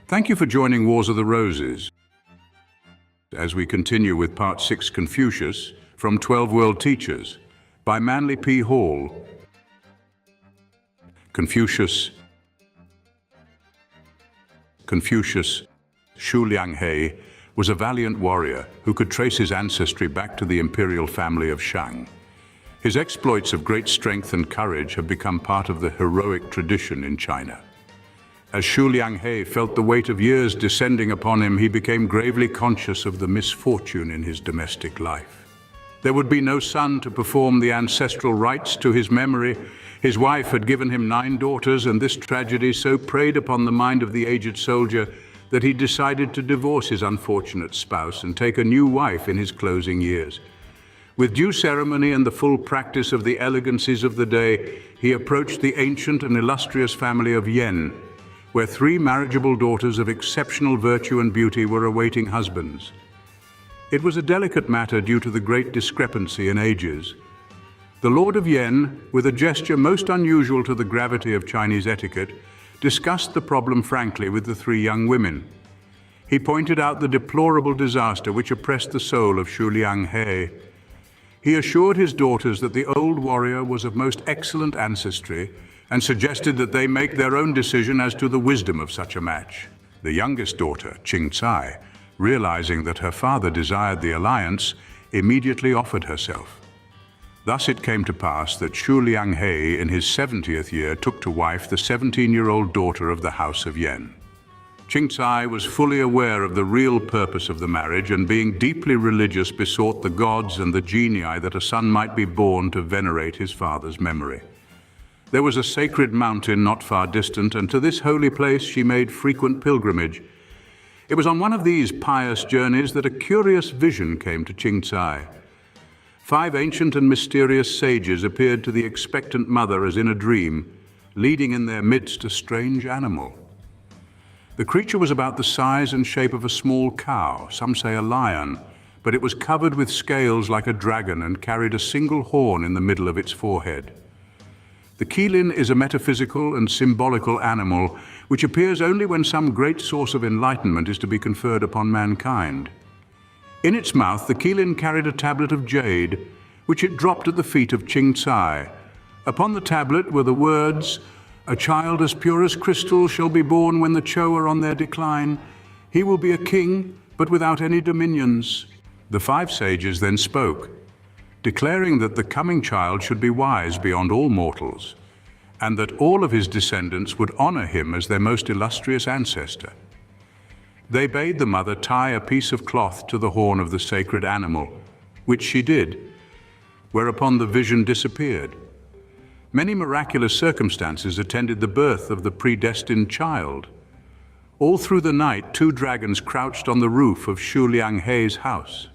Thank you for joining Wars of the Roses as we continue with Part 6, Confucius, from 12 World Teachers, by Manly P. Hall. Confucius, Shu Lianghei, was a valiant warrior who could trace his ancestry back to the imperial family of Shang. His exploits of great strength and courage have become part of the heroic tradition in China. As Shu Lianghei felt the weight of years descending upon him, he became gravely conscious of the misfortune in his domestic life. There would be no son to perform the ancestral rites to his memory. His wife had given him 9 daughters, and this tragedy so preyed upon the mind of the aged soldier that he decided to divorce his unfortunate spouse and take a new wife in his closing years. With due ceremony and the full practice of the elegancies of the day, he approached the ancient and illustrious family of Yen, where 3 marriageable daughters of exceptional virtue and beauty were awaiting husbands. It was a delicate matter due to the great discrepancy in ages. The Lord of Yen, with a gesture most unusual to the gravity of Chinese etiquette, discussed the problem frankly with the 3 young women. He pointed out the deplorable disaster which oppressed the soul of Shu Lianghei. He assured his daughters that the old warrior was of most excellent ancestry and suggested that they make their own decision as to the wisdom of such a match. The youngest daughter, Tsai, realizing that her father desired the alliance, immediately offered herself. Thus it came to pass that Shu Lianghei, in his 70th year, took to wife the 17-year-old daughter of the House of Yen. Tsai was fully aware of the real purpose of the marriage, and being deeply religious, besought the gods and the genii that a son might be born to venerate his father's memory. There was a sacred mountain not far distant, and to this holy place she made frequent pilgrimage. It was on one of these pious journeys that a curious vision came to Tsai. 5 ancient and mysterious sages appeared to the expectant mother as in a dream, leading in their midst a strange animal. The creature was about the size and shape of a small cow, some say a lion, but it was covered with scales like a dragon and carried a single horn in the middle of its forehead. The qilin is a metaphysical and symbolical animal which appears only when some great source of enlightenment is to be conferred upon mankind. In its mouth, the qilin carried a tablet of jade, which it dropped at the feet of Tsai. Upon the tablet were the words, "A child as pure as crystal shall be born when the Chou are on their decline. He will be a king, but without any dominions." The 5 sages then spoke, declaring that the coming child should be wise beyond all mortals, and that all of his descendants would honor him as their most illustrious ancestor. They bade the mother tie a piece of cloth to the horn of the sacred animal, which she did, whereupon the vision disappeared. Many miraculous circumstances attended the birth of the predestined child. All through the night, 2 dragons crouched on the roof of Shu Lianghei's house.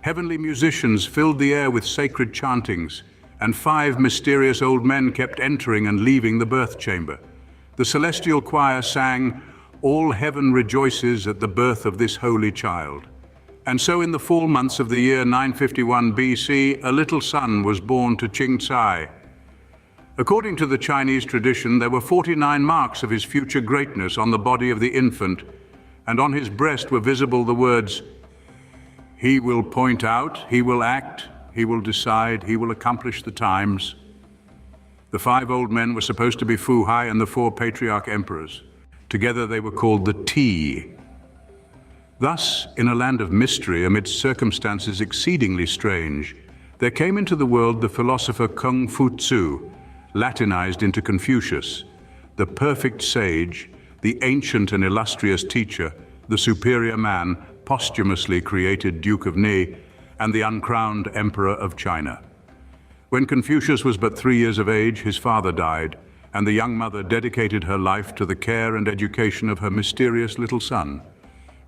Heavenly musicians filled the air with sacred chantings, and 5 mysterious old men kept entering and leaving the birth chamber. The celestial choir sang, "All heaven rejoices at the birth of this holy child." And so in the fall months of the year 951 BC, a little son was born to Tsai. According to the Chinese tradition, there were 49 marks of his future greatness on the body of the infant, and on his breast were visible the words, "He will point out, he will act, he will decide, he will accomplish the times." The 5 old men were supposed to be Fu Hai and the 4 patriarch emperors. Together they were called the Ti. Thus, in a land of mystery, amidst circumstances exceedingly strange, there came into the world the philosopher Confucius, Latinized into Confucius, the perfect sage, the ancient and illustrious teacher, the superior man, posthumously created Duke of Ni, and the uncrowned Emperor of China. When Confucius was but 3 years of age, his father died, and the young mother dedicated her life to the care and education of her mysterious little son.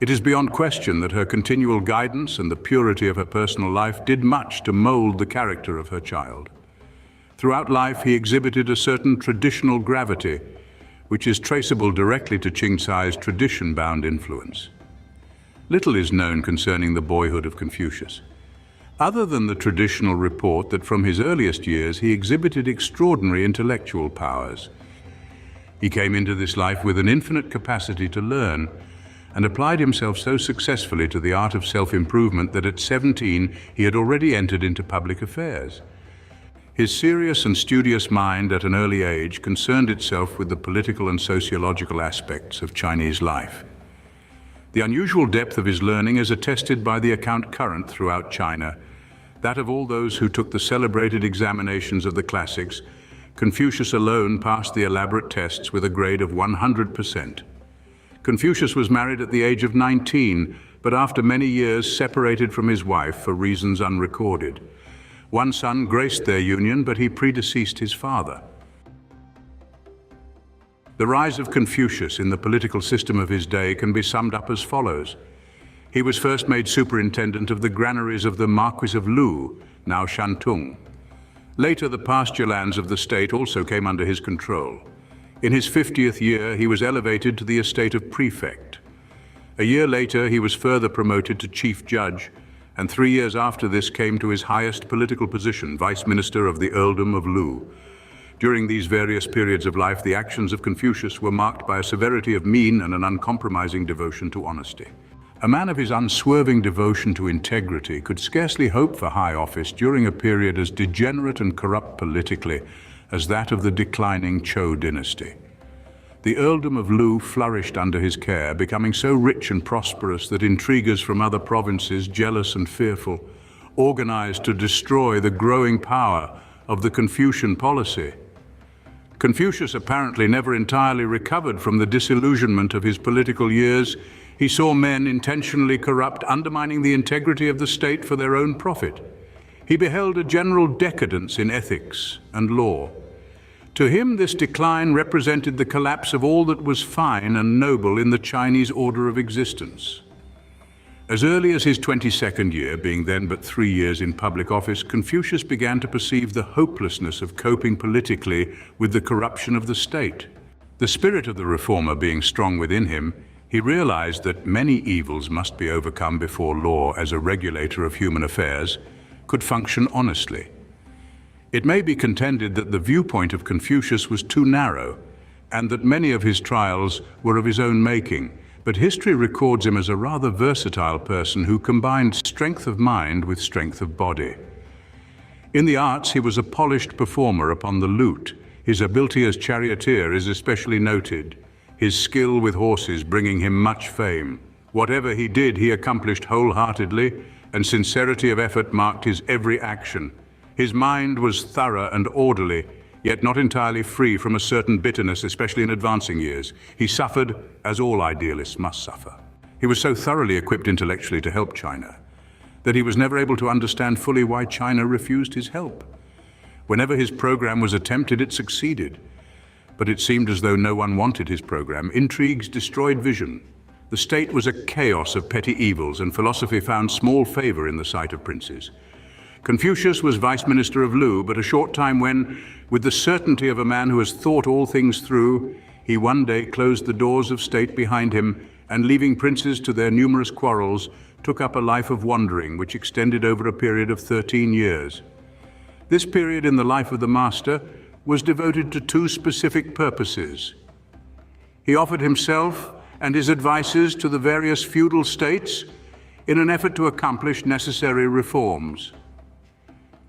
It is beyond question that her continual guidance and the purity of her personal life did much to mold the character of her child. Throughout life, he exhibited a certain traditional gravity, which is traceable directly to Tsai's tradition-bound influence. Little is known concerning the boyhood of Confucius, other than the traditional report that from his earliest years he exhibited extraordinary intellectual powers. He came into this life with an infinite capacity to learn and applied himself so successfully to the art of self-improvement that at 17 he had already entered into public affairs. His serious and studious mind at an early age concerned itself with the political and sociological aspects of Chinese life. The unusual depth of his learning is attested by the account current throughout China, that of all those who took the celebrated examinations of the classics. Confucius alone passed the elaborate tests with a grade of 100%. Confucius was married at the age of 19, but after many years separated from his wife for reasons unrecorded. One son graced their union, but he predeceased his father. The rise of Confucius in the political system of his day can be summed up as follows. He was first made superintendent of the granaries of the Marquis of Lu, now Shantung. Later, the pasture lands of the state also came under his control. In his 50th year, he was elevated to the estate of prefect. A year later, he was further promoted to chief judge, and 3 years after this came to his highest political position, vice minister of the earldom of Lu. During these various periods of life, the actions of Confucius were marked by a severity of mien and an uncompromising devotion to honesty. A man of his unswerving devotion to integrity could scarcely hope for high office during a period as degenerate and corrupt politically as that of the declining Zhou dynasty. The earldom of Lu flourished under his care, becoming so rich and prosperous that intriguers from other provinces, jealous and fearful, organized to destroy the growing power of the Confucian policy. Confucius apparently never entirely recovered from the disillusionment of his political years. He saw men intentionally corrupt, undermining the integrity of the state for their own profit. He beheld a general decadence in ethics and law. To him, this decline represented the collapse of all that was fine and noble in the Chinese order of existence. As early as his 22nd year, being then but 3 years in public office, Confucius began to perceive the hopelessness of coping politically with the corruption of the state. The spirit of the reformer being strong within him, he realized that many evils must be overcome before law, as a regulator of human affairs, could function honestly. It may be contended that the viewpoint of Confucius was too narrow, and that many of his trials were of his own making, but history records him as a rather versatile person who combined strength of mind with strength of body. In the arts, he was a polished performer upon the lute. His ability as charioteer is especially noted, his skill with horses bringing him much fame. Whatever he did, he accomplished wholeheartedly, and sincerity of effort marked his every action. His mind was thorough and orderly, yet not entirely free from a certain bitterness, especially in advancing years. He suffered, as all idealists must suffer. He was so thoroughly equipped intellectually to help China that he was never able to understand fully why China refused his help. Whenever his program was attempted, it succeeded. But it seemed as though no one wanted his program. Intrigues destroyed vision. The state was a chaos of petty evils, and philosophy found small favor in the sight of princes. Confucius was vice minister of Lu, but a short time when, with the certainty of a man who has thought all things through, he one day closed the doors of state behind him, and leaving princes to their numerous quarrels, took up a life of wandering, which extended over a period of 13 years. This period in the life of the master was devoted to two specific purposes. He offered himself and his advices to the various feudal states in an effort to accomplish necessary reforms.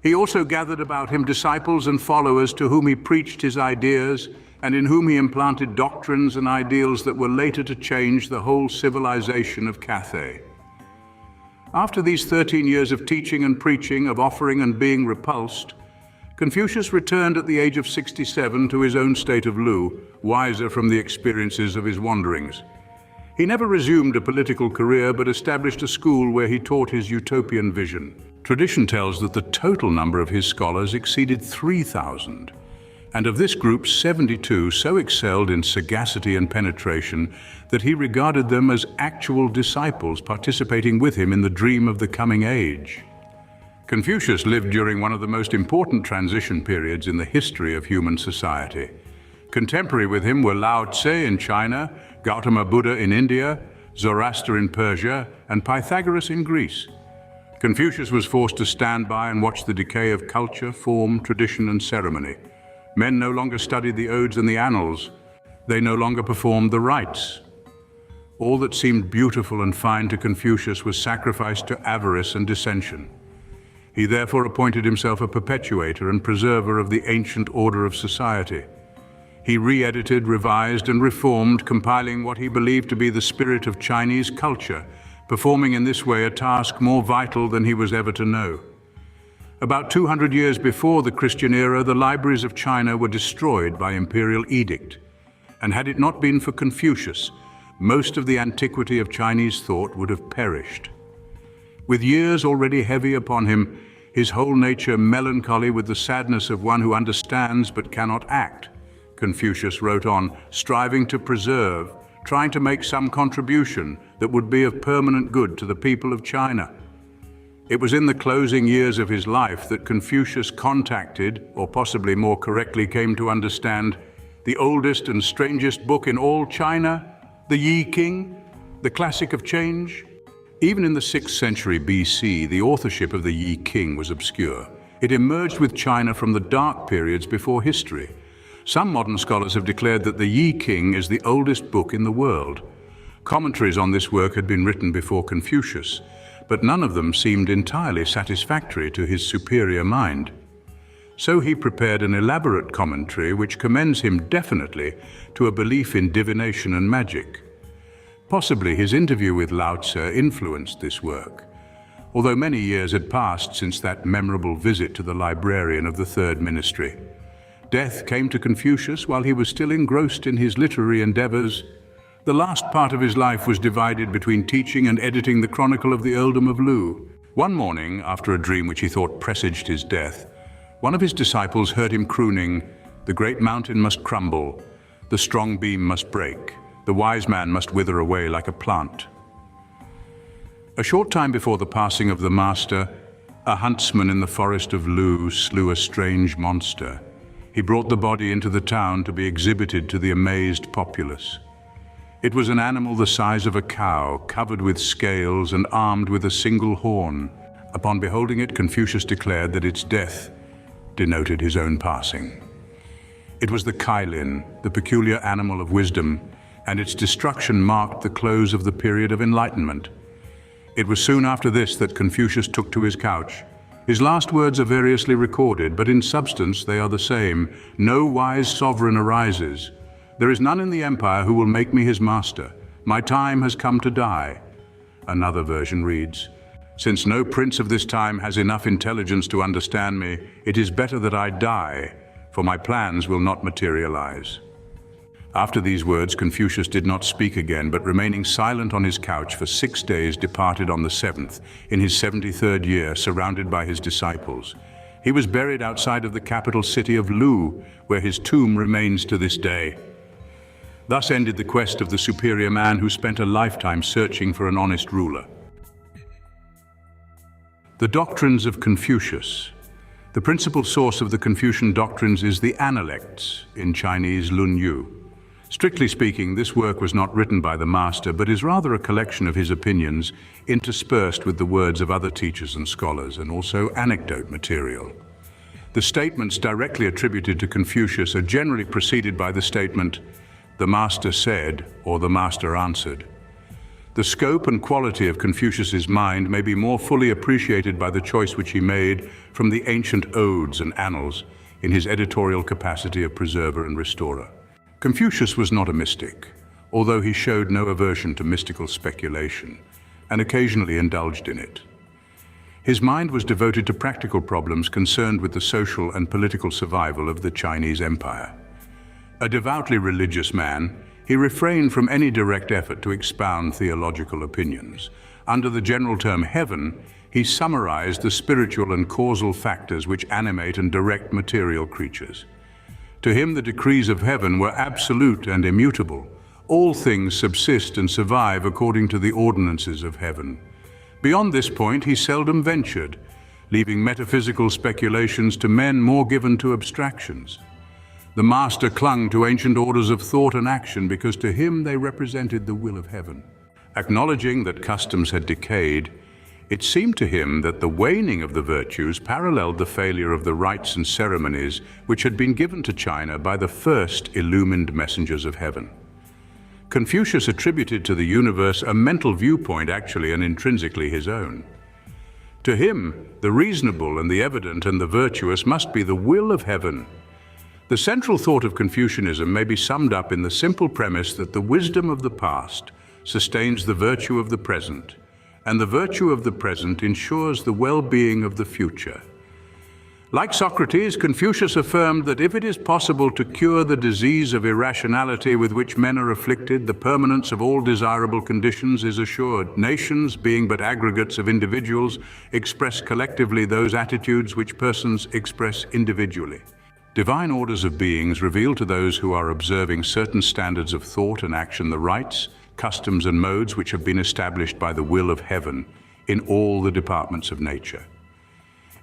He also gathered about him disciples and followers to whom he preached his ideas and in whom he implanted doctrines and ideals that were later to change the whole civilization of Cathay. After these 13 years of teaching and preaching, of offering and being repulsed, Confucius returned at the age of 67 to his own state of Lu, wiser from the experiences of his wanderings. He never resumed a political career, but established a school where he taught his utopian vision. Tradition tells that the total number of his scholars exceeded 3,000, and of this group, 72 so excelled in sagacity and penetration that he regarded them as actual disciples participating with him in the dream of the coming age. Confucius lived during one of the most important transition periods in the history of human society. Contemporary with him were Lao-tse in China, Gautama Buddha in India, Zoroaster in Persia, and Pythagoras in Greece. Confucius was forced to stand by and watch the decay of culture, form, tradition, and ceremony. Men no longer studied the odes and the annals, They no longer performed the rites. All that seemed beautiful and fine to Confucius was sacrificed to avarice and dissension. He therefore appointed himself a perpetuator and preserver of the ancient order of society. He re-edited, revised, and reformed, compiling what he believed to be the spirit of Chinese culture, performing in this way a task more vital than he was ever to know. About 200 years before the Christian era, the libraries of China were destroyed by imperial edict, and had it not been for Confucius, most of the antiquity of Chinese thought would have perished. With years already heavy upon him, his whole nature melancholy with the sadness of one who understands but cannot act, Confucius wrote on, striving to preserve, trying to make some contribution that would be of permanent good to the people of China. It was in the closing years of his life that Confucius contacted, or possibly more correctly came to understand, the oldest and strangest book in all China, the Yi King, the classic of change. Even in the 6th century BC, the authorship of the Yi King was obscure. It emerged with China from the dark periods before history. Some modern scholars have declared that the Yi King is the oldest book in the world. Commentaries on this work had been written before Confucius, but none of them seemed entirely satisfactory to his superior mind. So he prepared an elaborate commentary which commends him definitely to a belief in divination and magic. Possibly his interview with Lao-tse influenced this work, although many years had passed since that memorable visit to the librarian of the Third Ministry. Death came to Confucius while he was still engrossed in his literary endeavors. The last part of his life was divided between teaching and editing the Chronicle of the Earldom of Lu. One morning, after a dream which he thought presaged his death, one of his disciples heard him crooning, "The great mountain must crumble, the strong beam must break, the wise man must wither away like a plant." A short time before the passing of the master, a huntsman in the forest of Lu slew a strange monster. He brought the body into the town to be exhibited to the amazed populace. It was an animal the size of a cow, covered with scales and armed with a single horn. Upon beholding it, Confucius declared that its death denoted his own passing. It was the kailin, the peculiar animal of wisdom, and its destruction marked the close of the period of enlightenment. It was soon after this that Confucius took to his couch. His last words are variously recorded, but in substance they are the same. "No wise sovereign arises. There is none in the empire who will make me his master. My time has come to die." Another version reads, "Since no prince of this time has enough intelligence to understand me, it is better that I die, for my plans will not materialize." After these words, Confucius did not speak again, but remaining silent on his couch for 6 days, departed on the 7th, in his 73rd year, surrounded by his disciples. He was buried outside of the capital city of Lu, where his tomb remains to this day. Thus ended the quest of the superior man who spent a lifetime searching for an honest ruler. The doctrines of Confucius. The principal source of the Confucian doctrines is the Annals, in Chinese Lun Yu. Strictly speaking, this work was not written by the master, but is rather a collection of his opinions, interspersed with the words of other teachers and scholars, and also anecdote material. The statements directly attributed to Confucius are generally preceded by the statement, "The master said," or "the master answered." The scope and quality of Confucius's mind may be more fully appreciated by the choice which he made from the ancient odes and annals in his editorial capacity of preserver and restorer. Confucius was not a mystic, although he showed no aversion to mystical speculation and occasionally indulged in it. His mind was devoted to practical problems concerned with the social and political survival of the Chinese Empire. A devoutly religious man, he refrained from any direct effort to expound theological opinions. Under the general term heaven, he summarized the spiritual and causal factors which animate and direct material creatures. To him, the decrees of heaven were absolute and immutable. All things subsist and survive according to the ordinances of heaven. Beyond this point, he seldom ventured, leaving metaphysical speculations to men more given to abstractions. The master clung to ancient orders of thought and action because to him they represented the will of heaven. Acknowledging that customs had decayed, It seemed to him that the waning of the virtues paralleled the failure of the rites and ceremonies which had been given to China by the first illumined messengers of heaven. Confucius attributed to the universe a mental viewpoint actually and intrinsically his own. To him, the reasonable and the evident and the virtuous must be the will of heaven. The central thought of Confucianism may be summed up in the simple premise that the wisdom of the past sustains the virtue of the present, and the virtue of the present ensures the well-being of the future. Like Socrates, Confucius affirmed that if it is possible to cure the disease of irrationality with which men are afflicted, the permanence of all desirable conditions is assured. Nations, being but aggregates of individuals, express collectively those attitudes which persons express individually. Divine orders of beings reveal to those who are observing certain standards of thought and action the rites, customs and modes which have been established by the will of heaven in all the departments of nature.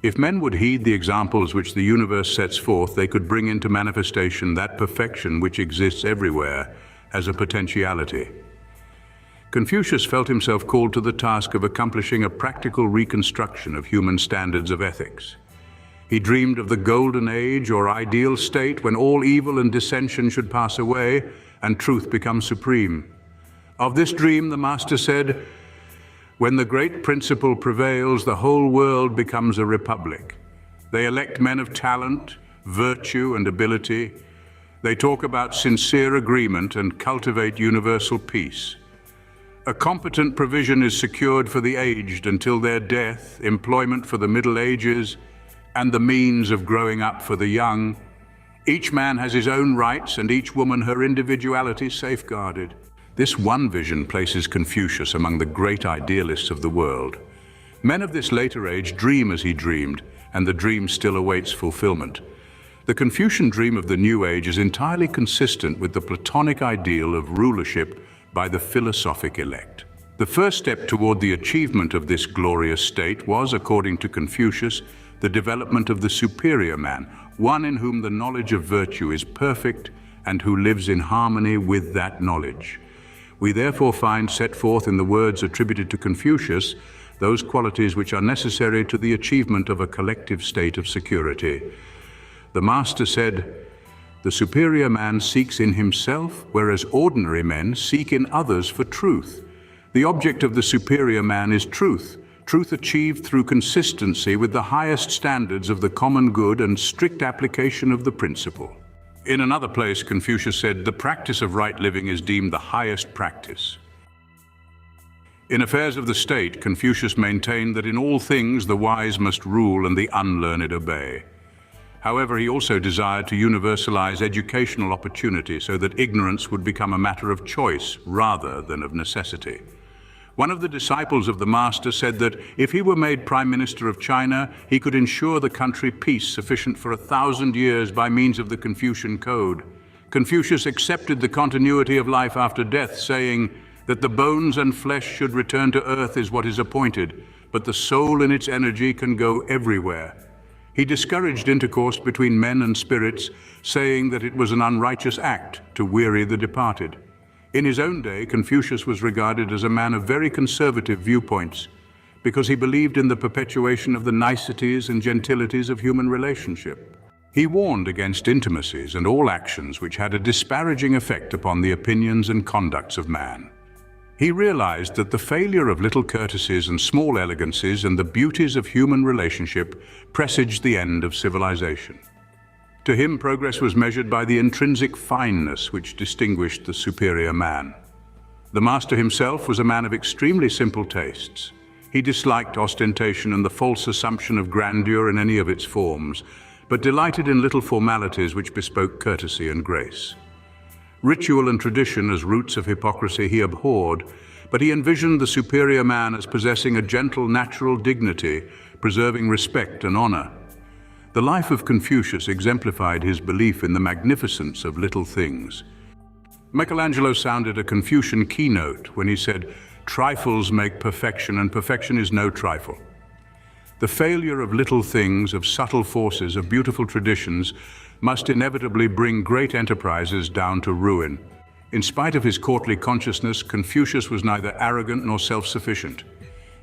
If men would heed the examples which the universe sets forth, they could bring into manifestation that perfection which exists everywhere as a potentiality. Confucius felt himself called to the task of accomplishing a practical reconstruction of human standards of ethics. He dreamed of the golden age or ideal state when all evil and dissension should pass away and truth become supreme. Of this dream, the master said, "When the great principle prevails, the whole world becomes a republic. They elect men of talent, virtue, and ability. They talk about sincere agreement and cultivate universal peace. A competent provision is secured for the aged until their death, employment for the Middle Ages, and the means of growing up for the young. Each man has his own rights and each woman her individuality safeguarded." This one vision places Confucius among the great idealists of the world. Men of this later age dream as he dreamed, and the dream still awaits fulfillment. The Confucian dream of the new age is entirely consistent with the Platonic ideal of rulership by the philosophic elect. The first step toward the achievement of this glorious state was, according to Confucius, the development of the superior man, one in whom the knowledge of virtue is perfect and who lives in harmony with that knowledge. We therefore find set forth in the words attributed to Confucius those qualities which are necessary to the achievement of a collective state of security. The master said, "The superior man seeks in himself, whereas ordinary men seek in others for truth. The object of the superior man is truth, truth achieved through consistency with the highest standards of the common good and strict application of the principle." In another place, Confucius said, "The practice of right living is deemed the highest practice." In affairs of the state, Confucius maintained that in all things the wise must rule and the unlearned obey. However, he also desired to universalize educational opportunity so that ignorance would become a matter of choice rather than of necessity. One of the disciples of the master said that if he were made Prime Minister of China, he could ensure the country peace sufficient for 1,000 years by means of the Confucian Code. Confucius accepted the continuity of life after death, saying that the bones and flesh should return to earth is what is appointed, but the soul in its energy can go everywhere. He discouraged intercourse between men and spirits, saying that it was an unrighteous act to weary the departed. In his own day, Confucius was regarded as a man of very conservative viewpoints because he believed in the perpetuation of the niceties and gentilities of human relationship. He warned against intimacies and all actions which had a disparaging effect upon the opinions and conducts of man. He realized that the failure of little courtesies and small elegancies and the beauties of human relationship presaged the end of civilization. To him, progress was measured by the intrinsic fineness which distinguished the superior man. The master himself was a man of extremely simple tastes. He disliked ostentation and the false assumption of grandeur in any of its forms, but delighted in little formalities which bespoke courtesy and grace. Ritual and tradition as roots of hypocrisy he abhorred, but he envisioned the superior man as possessing a gentle, natural dignity, preserving respect and honor. The life of Confucius exemplified his belief in the magnificence of little things. Michelangelo sounded a Confucian keynote when he said, "Trifles make perfection, and perfection is no trifle." The failure of little things, of subtle forces, of beautiful traditions, must inevitably bring great enterprises down to ruin. In spite of his courtly consciousness, Confucius was neither arrogant nor self-sufficient.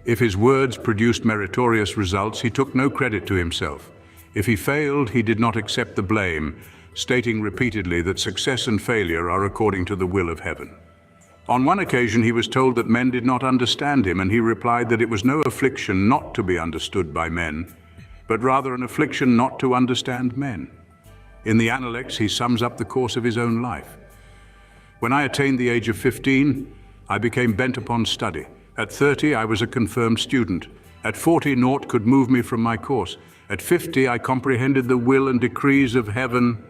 If his words produced meritorious results, he took no credit to himself. If he failed, he did not accept the blame, stating repeatedly that success and failure are according to the will of heaven. On one occasion, he was told that men did not understand him, and he replied that it was no affliction not to be understood by men, but rather an affliction not to understand men. In the Analects, he sums up the course of his own life. When I attained the age of 15, I became bent upon study. At 30, I was a confirmed student. At 40, naught could move me from my course. At 50, I comprehended the will and decrees of heaven.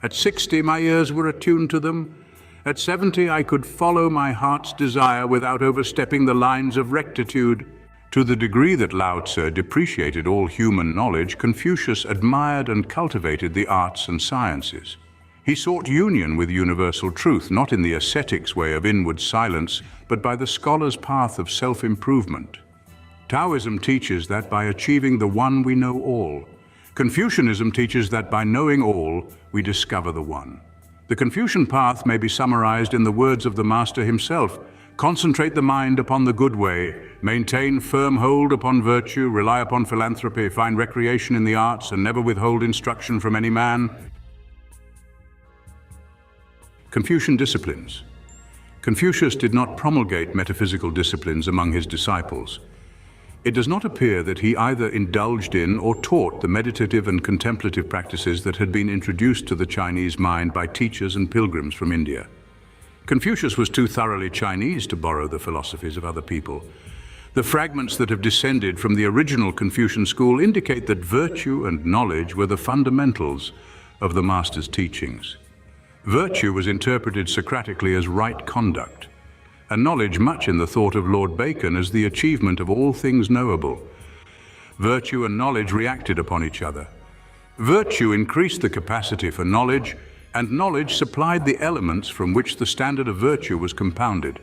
At 60, my ears were attuned to them. At 70, I could follow my heart's desire without overstepping the lines of rectitude. To the degree that Lao-tse depreciated all human knowledge, Confucius admired and cultivated the arts and sciences. He sought union with universal truth, not in the ascetic's way of inward silence, but by the scholar's path of self-improvement. Taoism teaches that by achieving the one we know all. Confucianism teaches that by knowing all, we discover the one. The Confucian path may be summarized in the words of the master himself: concentrate the mind upon the good way, maintain firm hold upon virtue, rely upon philanthropy, find recreation in the arts, and never withhold instruction from any man. Confucian disciplines. Confucius did not promulgate metaphysical disciplines among his disciples. It does not appear that he either indulged in or taught the meditative and contemplative practices that had been introduced to the Chinese mind by teachers and pilgrims from India. Confucius was too thoroughly Chinese to borrow the philosophies of other people. The fragments that have descended from the original Confucian school indicate that virtue and knowledge were the fundamentals of the master's teachings. Virtue was interpreted Socratically as right conduct, and knowledge much in the thought of Lord Bacon as the achievement of all things knowable. Virtue and knowledge reacted upon each other. Virtue increased the capacity for knowledge, and knowledge supplied the elements from which the standard of virtue was compounded.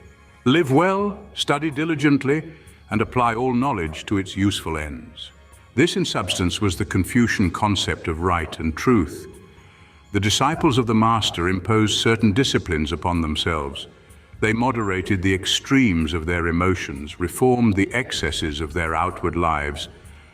Live well, study diligently, and apply all knowledge to its useful ends. This, in substance, was the Confucian concept of right and truth. The disciples of the master imposed certain disciplines upon themselves. They moderated the extremes of their emotions, reformed the excesses of their outward lives,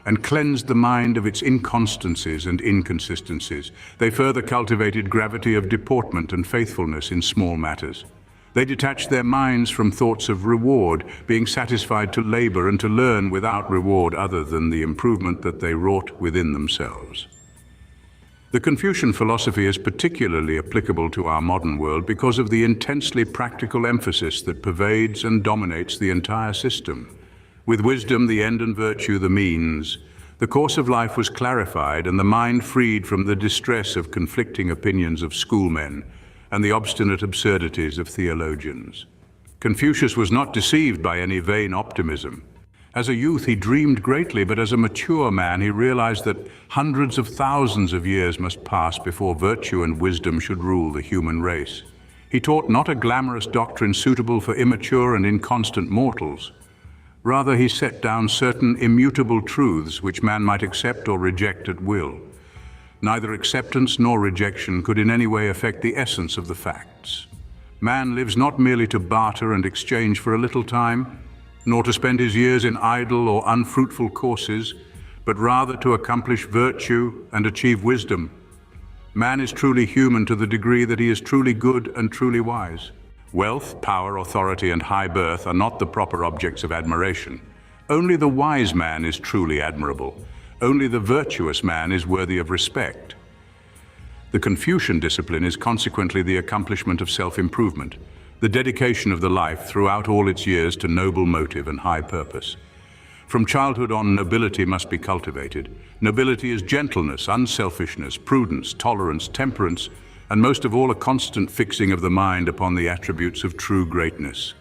and cleansed the mind of its inconstancies and inconsistencies. They further cultivated gravity of deportment and faithfulness in small matters. They detached their minds from thoughts of reward, being satisfied to labor and to learn without reward other than the improvement that they wrought within themselves. The Confucian philosophy is particularly applicable to our modern world because of the intensely practical emphasis that pervades and dominates the entire system. With wisdom, the end, and virtue, the means, the course of life was clarified and the mind freed from the distress of conflicting opinions of schoolmen and the obstinate absurdities of theologians. Confucius was not deceived by any vain optimism. As a youth, he dreamed greatly, but as a mature man, he realized that hundreds of thousands of years must pass before virtue and wisdom should rule the human race. He taught not a glamorous doctrine suitable for immature and inconstant mortals. Rather, he set down certain immutable truths which man might accept or reject at will. Neither acceptance nor rejection could in any way affect the essence of the facts. Man lives not merely to barter and exchange for a little time, nor to spend his years in idle or unfruitful courses, but rather to accomplish virtue and achieve wisdom. Man is truly human to the degree that he is truly good and truly wise. Wealth, power, authority, and high birth are not the proper objects of admiration. Only the wise man is truly admirable. Only the virtuous man is worthy of respect. The Confucian discipline is consequently the accomplishment of self-improvement, the dedication of the life throughout all its years to noble motive and high purpose. From childhood on, nobility must be cultivated. Nobility is gentleness, unselfishness, prudence, tolerance, temperance, and most of all, a constant fixing of the mind upon the attributes of true greatness.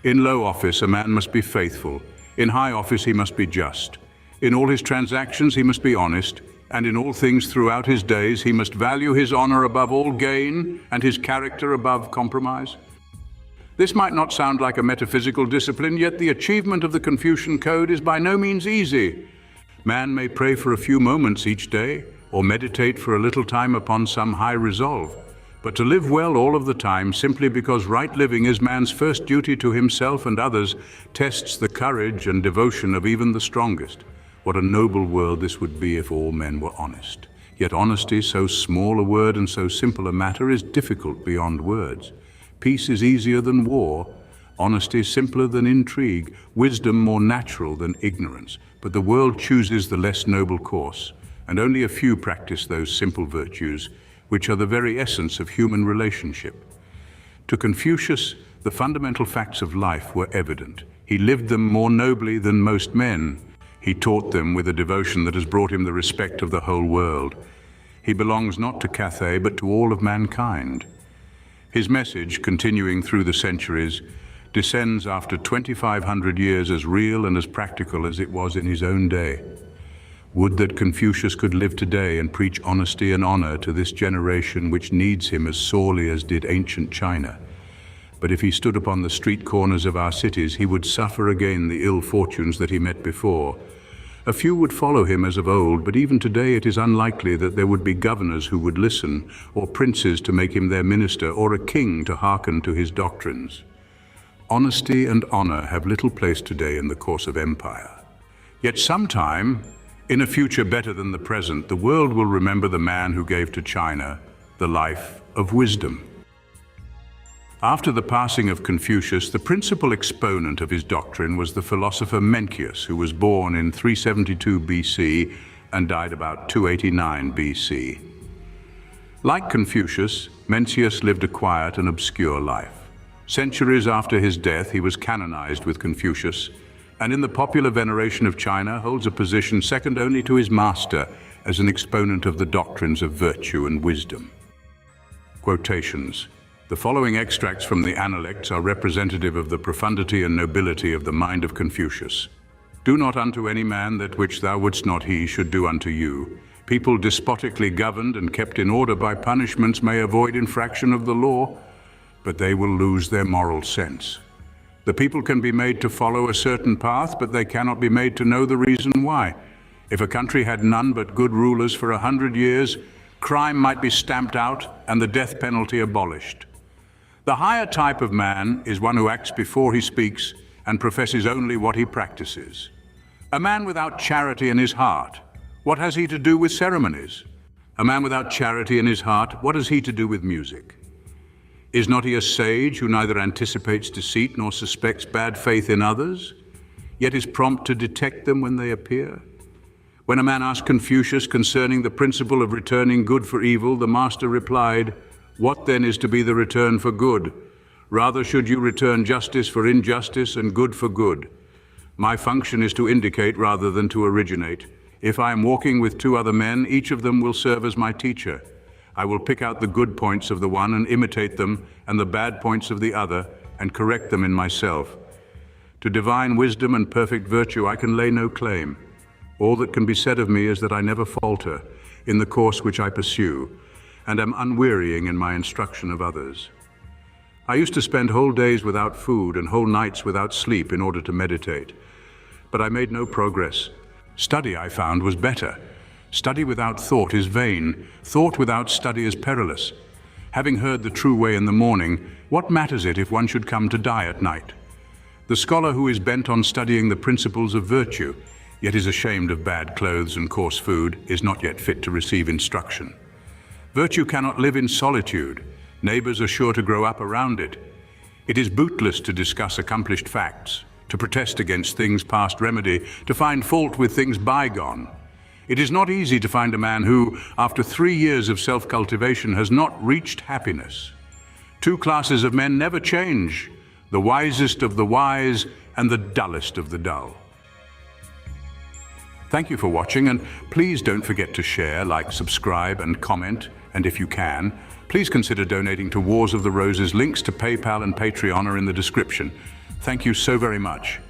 In low office, a man must be faithful. In high office, he must be just. In all his transactions, he must be honest. And in all things throughout his days, he must value his honor above all gain and his character above compromise. This might not sound like a metaphysical discipline, yet the achievement of the Confucian code is by no means easy. Man may pray for a few moments each day, or meditate for a little time upon some high resolve. but to live well all of the time simply because right living is man's first duty to himself and others tests the courage and devotion of even the strongest. What a noble world this would be if all men were honest. Yet honesty, so small a word and so simple a matter, is difficult beyond words. Peace is easier than war. Honesty simpler than intrigue. Wisdom more natural than ignorance. But the world chooses the less noble course, and only a few practice those simple virtues, which are the very essence of human relationship. To Confucius, the fundamental facts of life were evident. He lived them more nobly than most men. He taught them with a devotion that has brought him the respect of the whole world. He belongs not to Cathay, but to all of mankind. His message, continuing through the centuries, descends after 2,500 years as real and as practical as it was in his own day. Would that Confucius could live today and preach honesty and honor to this generation which needs him as sorely as did ancient China. But if he stood upon the street corners of our cities, he would suffer again the ill fortunes that he met before. A few would follow him as of old, but even today it is unlikely that there would be governors who would listen, or princes to make him their minister, or a king to hearken to his doctrines. Honesty and honor have little place today in the course of empire. Yet sometime, in a future better than the present, the world will remember the man who gave to China the life of wisdom. After the passing of Confucius, the principal exponent of his doctrine was the philosopher Mencius, who was born in 372 BC and died about 289 BC. Like Confucius, Mencius lived a quiet and obscure life. Centuries after his death, he was canonized with Confucius, and in the popular veneration of China holds a position second only to his master as an exponent of the doctrines of virtue and wisdom. Quotations. The following extracts from the Analects are representative of the profundity and nobility of the mind of Confucius. Do not unto any man that which thou wouldst not he should do unto you. People despotically governed and kept in order by punishments may avoid infraction of the law, but they will lose their moral sense. The people can be made to follow a certain path, but they cannot be made to know the reason why. If a country had none but good rulers for 100 years, crime might be stamped out and the death penalty abolished. The higher type of man is one who acts before he speaks and professes only what he practices. A man without charity in his heart, what has he to do with ceremonies? A man without charity in his heart, what has he to do with music? Is not he a sage who neither anticipates deceit nor suspects bad faith in others, yet is prompt to detect them when they appear? When a man asked Confucius concerning the principle of returning good for evil, the master replied, "What then is to be the return for good? Rather should you return justice for injustice and good for good. My function is to indicate rather than to originate. If I am walking with two other men, each of them will serve as my teacher. I will pick out the good points of the one and imitate them, and the bad points of the other, and correct them in myself. To divine wisdom and perfect virtue I can lay no claim. All that can be said of me is that I never falter in the course which I pursue, and am unwearying in my instruction of others. I used to spend whole days without food and whole nights without sleep in order to meditate, but I made no progress. Study, I found, was better. Study without thought is vain. Thought without study is perilous. Having heard the true way in the morning, what matters it if one should come to die at night? The scholar who is bent on studying the principles of virtue, yet is ashamed of bad clothes and coarse food, is not yet fit to receive instruction. Virtue cannot live in solitude. Neighbors are sure to grow up around it. It is bootless to discuss accomplished facts, to protest against things past remedy, to find fault with things bygone. It is not easy to find a man who, after 3 years of self-cultivation, has not reached happiness. Two classes of men never change, the wisest of the wise and the dullest of the dull. Thank you for watching, and please don't forget to share, like, subscribe, and comment. And if you can, please consider donating to Wars of the Roses. Links to PayPal and Patreon are in the description. Thank you so very much.